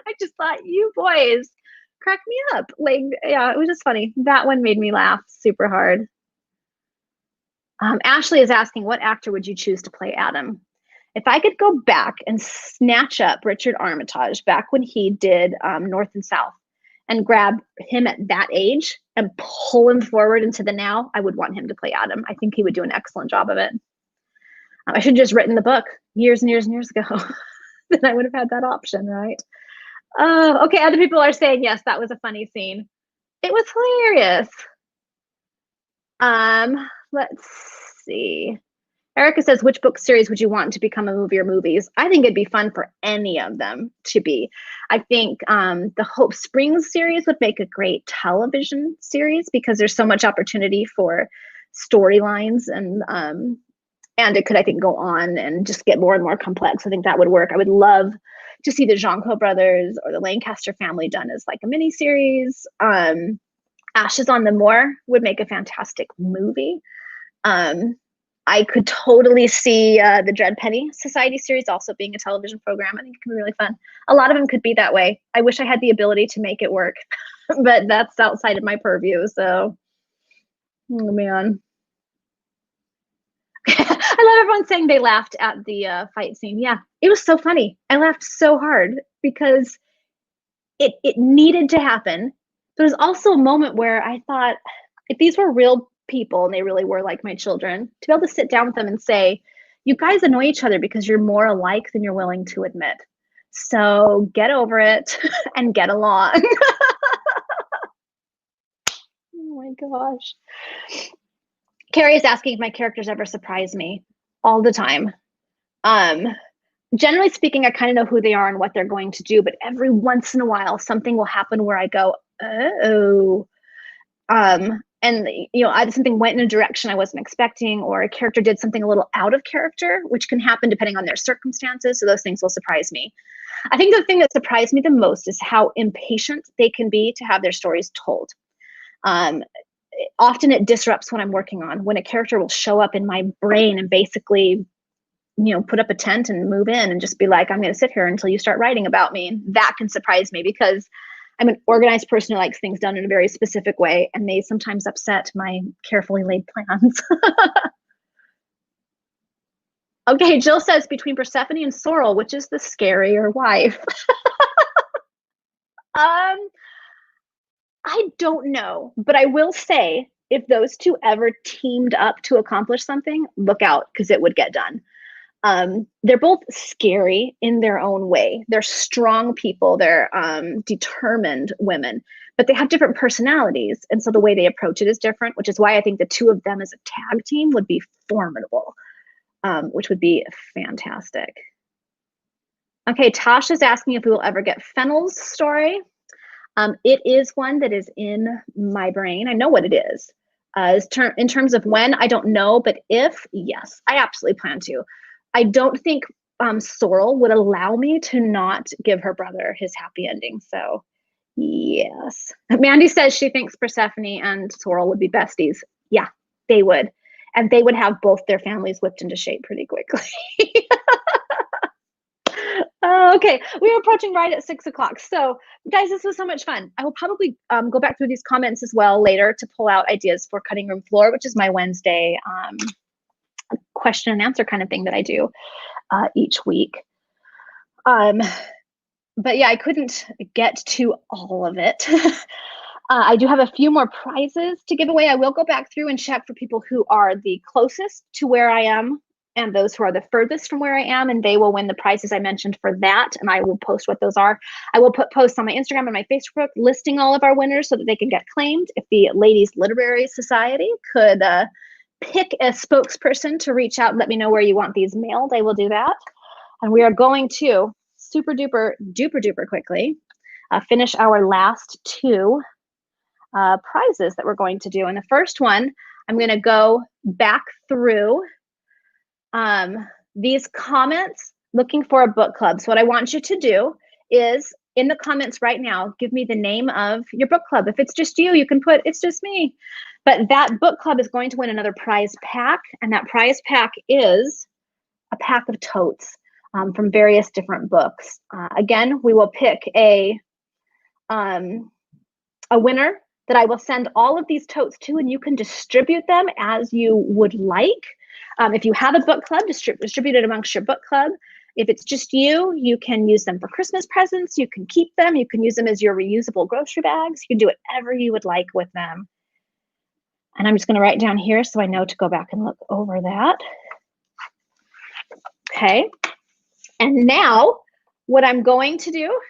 I just thought, you boys crack me up. Like, yeah, it was just funny. That one made me laugh super hard. Ashley is asking, what actor would you choose to play Adam? If I could go back and snatch up Richard Armitage back when he did North and South and grab him at that age and pull him forward into the now, I would want him to play Adam. I think he would do an excellent job of it. I should have just written the book years and years and years ago. Then I would have had that option, right? Okay, other people are saying, yes, that was a funny scene. It was hilarious. Let's see. Erica says, which book series would you want to become a movie or movies? I think it'd be fun for any of them to be. I think the Hope Springs series would make a great television series because there's so much opportunity for storylines, and it could, I think, go on and just get more and more complex. I think that would work. I would love to see the Jonco brothers or the Lancaster family done as like a mini series. Ashes on the Moor would make a fantastic movie. I could totally see the Dread Penny Society series also being a television program. I think it could be really fun. A lot of them could be that way. I wish I had the ability to make it work, but that's outside of my purview. So, oh man. I love everyone saying they laughed at the fight scene. Yeah, it was so funny. I laughed so hard because it needed to happen. But it was also a moment where I thought, if these were real people and they really were like my children, to be able to sit down with them and say, you guys annoy each other because you're more alike than you're willing to admit. So get over it and get along. Oh my gosh. Carrie is asking if my characters ever surprise me. All the time. Generally speaking, I kind of know who they are and what they're going to do, but every once in a while, something will happen where I go, oh. And either something went in a direction I wasn't expecting, or a character did something a little out of character, which can happen depending on their circumstances. So those things will surprise me. I think the thing that surprised me the most is how impatient they can be to have their stories told. Often it disrupts what I'm working on, when a character will show up in my brain and basically, put up a tent and move in and just be like, I'm going to sit here until you start writing about me. And that can surprise me because I'm an organized person who likes things done in a very specific way, and they sometimes upset my carefully laid plans. Okay, Jill says, between Persephone and Sorrel, which is the scarier wife? I don't know, but I will say, if those two ever teamed up to accomplish something, look out, because it would get done. They're both scary in their own way. They're strong people. They're determined women, but they have different personalities. And so the way they approach it is different, which is why I think the two of them as a tag team would be formidable, which would be fantastic. Okay, Tasha's asking if we will ever get Fennel's story. It is one that is in my brain. I know what it is. In terms of when, I don't know, but if, yes, I absolutely plan to. I don't think Sorrel would allow me to not give her brother his happy ending. So, yes. Mandy says she thinks Persephone and Sorrel would be besties. Yeah, they would. And they would have both their families whipped into shape pretty quickly. Okay, we are approaching right at 6 o'clock. So, guys, this was so much fun. I will probably go back through these comments as well later to pull out ideas for Cutting Room Floor, which is my Wednesday question and answer kind of thing that I do each week. But yeah, I couldn't get to all of it. I do have a few more prizes to give away. I will go back through and check for people who are the closest to where I am and those who are the furthest from where I am, and they will win the prizes I mentioned for that, and I will post what those are. I will put posts on my Instagram and my Facebook listing all of our winners so that they can get claimed. If the Ladies Literary Society could pick a spokesperson to reach out and let me know where you want these mailed, I will do that. And we are going to super duper quickly finish our last two prizes that we're going to do. And the first one, I'm going to go back through these comments looking for a book club. So what I want you to do is, in the comments right now, give me the name of your book club. If it's just you, you can put, it's just me. But that book club is going to win another prize pack, and that prize pack is a pack of totes from various different books. Again, we will pick a winner that I will send all of these totes to, and you can distribute them as you would like. If you have a book club, distribute it amongst your book club. If it's just you, you can use them for Christmas presents. You can keep them. You can use them as your reusable grocery bags. You can do whatever you would like with them. And I'm just going to write down here so I know to go back and look over that. Okay. And now what I'm going to do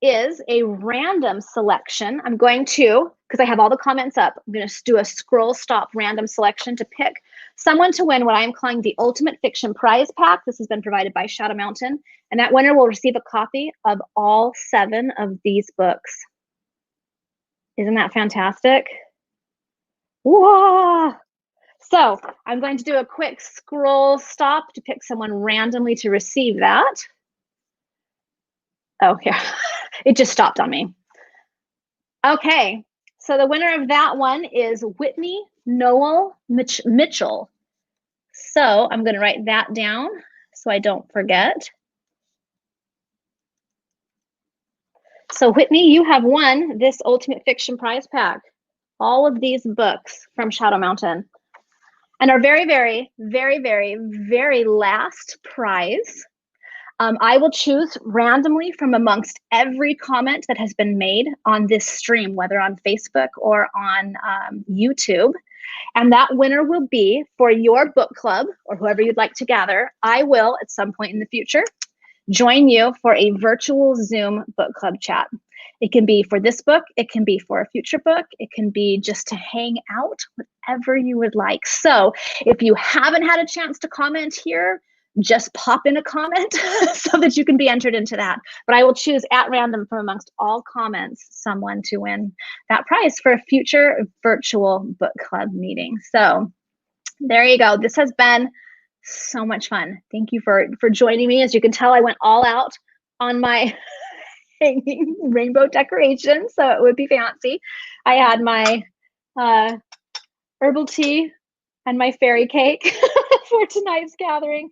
is a random selection. I'm going to, because I have all the comments up, I'm going to do a scroll stop random selection to pick someone to win what I'm calling the Ultimate Fiction Prize Pack. This has been provided by Shadow Mountain, and that winner will receive a copy of all 7 of these books. Isn't that fantastic? Whoa! So I'm going to do a quick scroll stop to pick someone randomly to receive that. Oh, yeah, it just stopped on me. Okay, so the winner of that one is Whitney Noel Mitchell. So I'm going to write that down so I don't forget. So Whitney, you have won this Ultimate Fiction Prize Pack. All of these books from Shadow Mountain. And our very, very, very, very, very last prize, I will choose randomly from amongst every comment that has been made on this stream, whether on Facebook or on YouTube. And that winner will be for your book club or whoever you'd like to gather. I will, at some point in the future, join you for a virtual Zoom book club chat. It can be for this book, it can be for a future book, it can be just to hang out, whatever you would like. So if you haven't had a chance to comment here, just pop in a comment so that you can be entered into that. But I will choose at random from amongst all comments someone to win that prize for a future virtual book club meeting. So there you go. This has been so much fun. Thank you for joining me. As you can tell, I went all out on my hanging rainbow decoration, so it would be fancy. I had my herbal tea and my fairy cake for tonight's gathering.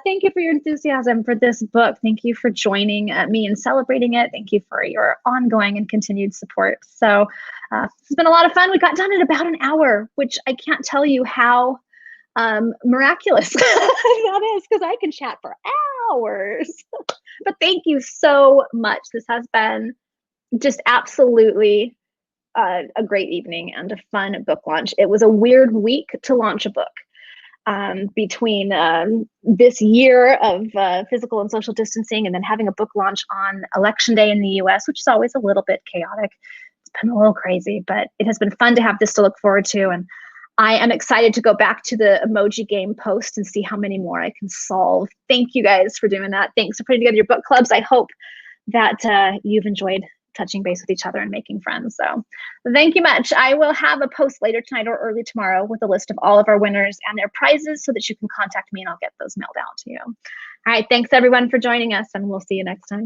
Thank you for your enthusiasm for this book. Thank you for joining me and celebrating it. Thank you for your ongoing and continued support. So it's been a lot of fun. We got done in about an hour, which I can't tell you how miraculous that is, because I can chat for hours. But thank you so much. This has been just absolutely a great evening and a fun book launch. It was a weird week to launch a book. Between this year of physical and social distancing and then having a book launch on Election Day in the US, which is always a little bit chaotic. It's been a little crazy, but it has been fun to have this to look forward to. And I am excited to go back to the emoji game post and see how many more I can solve. Thank you guys for doing that. Thanks for putting together your book clubs. I hope that you've enjoyed touching base with each other and making friends. So thank you much. I will have a post later tonight or early tomorrow with a list of all of our winners and their prizes so that you can contact me and I'll get those mailed out to you. All right, thanks everyone for joining us, and we'll see you next time.